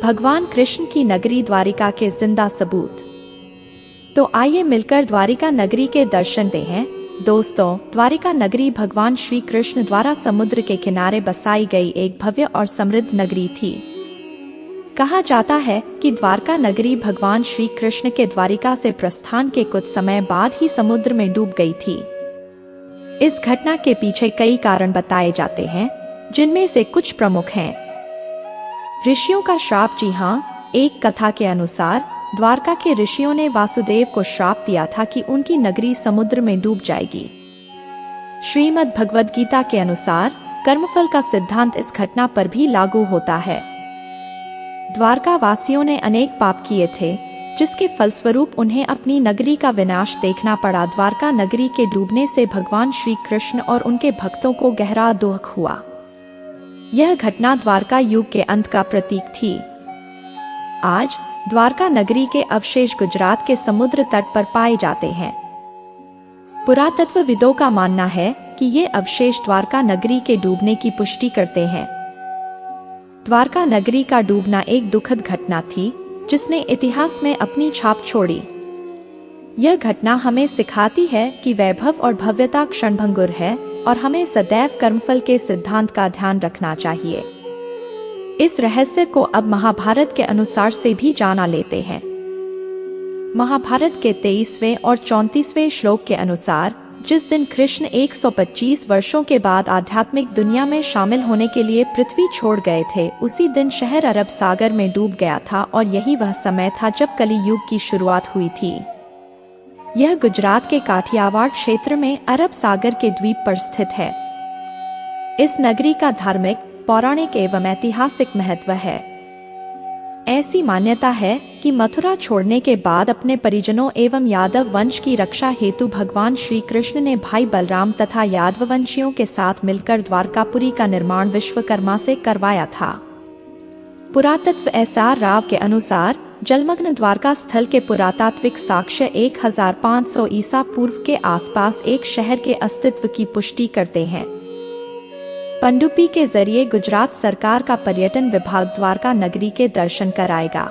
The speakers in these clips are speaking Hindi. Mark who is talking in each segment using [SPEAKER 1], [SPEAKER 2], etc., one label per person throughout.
[SPEAKER 1] भगवान कृष्ण की नगरी द्वारिका के जिंदा सबूत। तो आइए मिलकर द्वारिका नगरी के दर्शन दें हैं। दोस्तों, द्वारिका नगरी भगवान श्री कृष्ण द्वारा समुद्र के किनारे बसाई गई एक भव्य और समृद्ध नगरी थी। कहा जाता है कि द्वारका नगरी भगवान श्री कृष्ण के द्वारिका से प्रस्थान के कुछ समय बाद ही समुद्र में डूब गई थी। इस घटना के पीछे कई कारण बताए जाते हैं, जिनमें से कुछ प्रमुख हैं। ऋषियों का श्राप। जी हाँ, एक कथा के अनुसार द्वारका के ऋषियों ने वासुदेव को श्राप दिया था कि उनकी नगरी समुद्र में डूब जाएगी। श्रीमद् भगवद गीता के अनुसार कर्मफल का सिद्धांत इस घटना पर भी लागू होता है। द्वारका वासियों ने अनेक पाप किए थे, जिसके फलस्वरूप उन्हें अपनी नगरी का विनाश देखना पड़ा। द्वारका नगरी के डूबने से भगवान श्री कृष्ण और उनके भक्तों को गहरा दुख हुआ। यह घटना द्वारका युग के अंत का प्रतीक थी। आज द्वारका नगरी के अवशेष गुजरात के समुद्र तट पर पाए जाते हैं। पुरातत्वविदों का मानना है कि ये अवशेष द्वारका नगरी के डूबने की पुष्टि करते हैं। द्वारका नगरी का डूबना एक दुखद घटना थी, जिसने इतिहास में अपनी छाप छोड़ी। यह घटना हमें सिखाती है कि वैभव और भव्यता क्षणभंगुर है और हमें सदैव कर्मफल के सिद्धांत का ध्यान रखना चाहिए। इस रहस्य को अब महाभारत के अनुसार से भी जाना लेते हैं। महाभारत के 23वें और 34वें श्लोक के अनुसार जिस दिन कृष्ण 125 वर्षों के बाद आध्यात्मिक दुनिया में शामिल होने के लिए पृथ्वी छोड़ गए थे, उसी दिन शहर अरब सागर में डूब गया था और यही वह समय था जब कली युग की शुरुआत हुई थी। यह गुजरात के काठियावाड़ क्षेत्र में अरब सागर के द्वीप पर स्थित है। इस नगरी का धार्मिक, पौराणिक एवं ऐतिहासिक महत्व है। ऐसी मान्यता है कि मथुरा छोड़ने के बाद अपने परिजनों एवं यादव वंश की रक्षा हेतु भगवान श्री कृष्ण ने भाई बलराम तथा यादववंशियों के साथ मिलकर द्वारकापुरी का निर्माण विश्वकर्मा से करवाया था। पुरातत्व SR राव के अनुसार जलमग्न द्वारका स्थल के पुरातात्विक साक्ष्य 1500 ईसा पूर्व के आसपास एक शहर के अस्तित्व की पुष्टि करते हैं। पनडुब्बी के जरिए गुजरात सरकार का पर्यटन विभाग द्वारका नगरी के दर्शन कराएगा।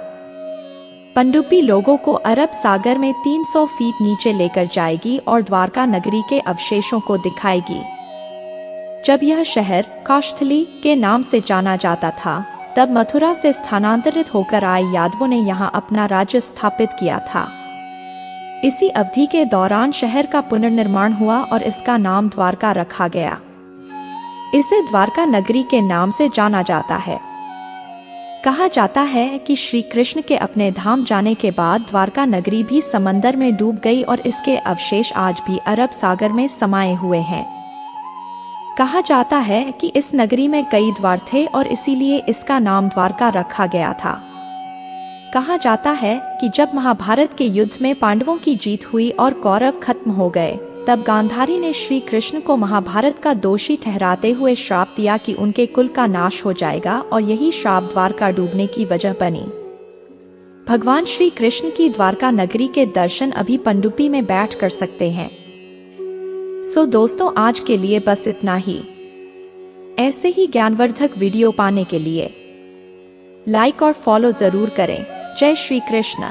[SPEAKER 1] पनडुब्बी लोगों को अरब सागर में 300 फीट नीचे लेकर जाएगी और द्वारका नगरी के अवशेषों को दिखाएगी। जब यह शहर कौशथली के नाम से जाना जाता था, तब मथुरा से स्थानांतरित होकर आए यादवों ने यहाँ अपना राज्य स्थापित किया था। इसी अवधि के दौरान शहर का पुनर्निर्माण हुआ और इसका नाम द्वारका रखा गया। इसे द्वारका नगरी के नाम से जाना जाता है। कहा जाता है कि श्री कृष्ण के अपने धाम जाने के बाद द्वारका नगरी भी समंदर में डूब गई और इसके अवशेष आज भी अरब सागर में समाये हुए हैं। कहा जाता है कि इस नगरी में कई द्वार थे और इसीलिए इसका नाम द्वारका रखा गया था। कहा जाता है कि जब महाभारत के युद्ध में पांडवों की जीत हुई और कौरव खत्म हो गए, तब गांधारी ने श्री कृष्ण को महाभारत का दोषी ठहराते हुए श्राप दिया कि उनके कुल का नाश हो जाएगा और यही श्राप द्वारका डूबने की वजह बनी। भगवान श्री कृष्ण की द्वारका नगरी के दर्शन अभी पनडुब्बी में बैठ कर सकते हैं। सो दोस्तों, आज के लिए बस इतना ही। ऐसे ही ज्ञानवर्धक वीडियो पाने के लिए लाइक और फॉलो जरूर करें। जय श्री कृष्ण।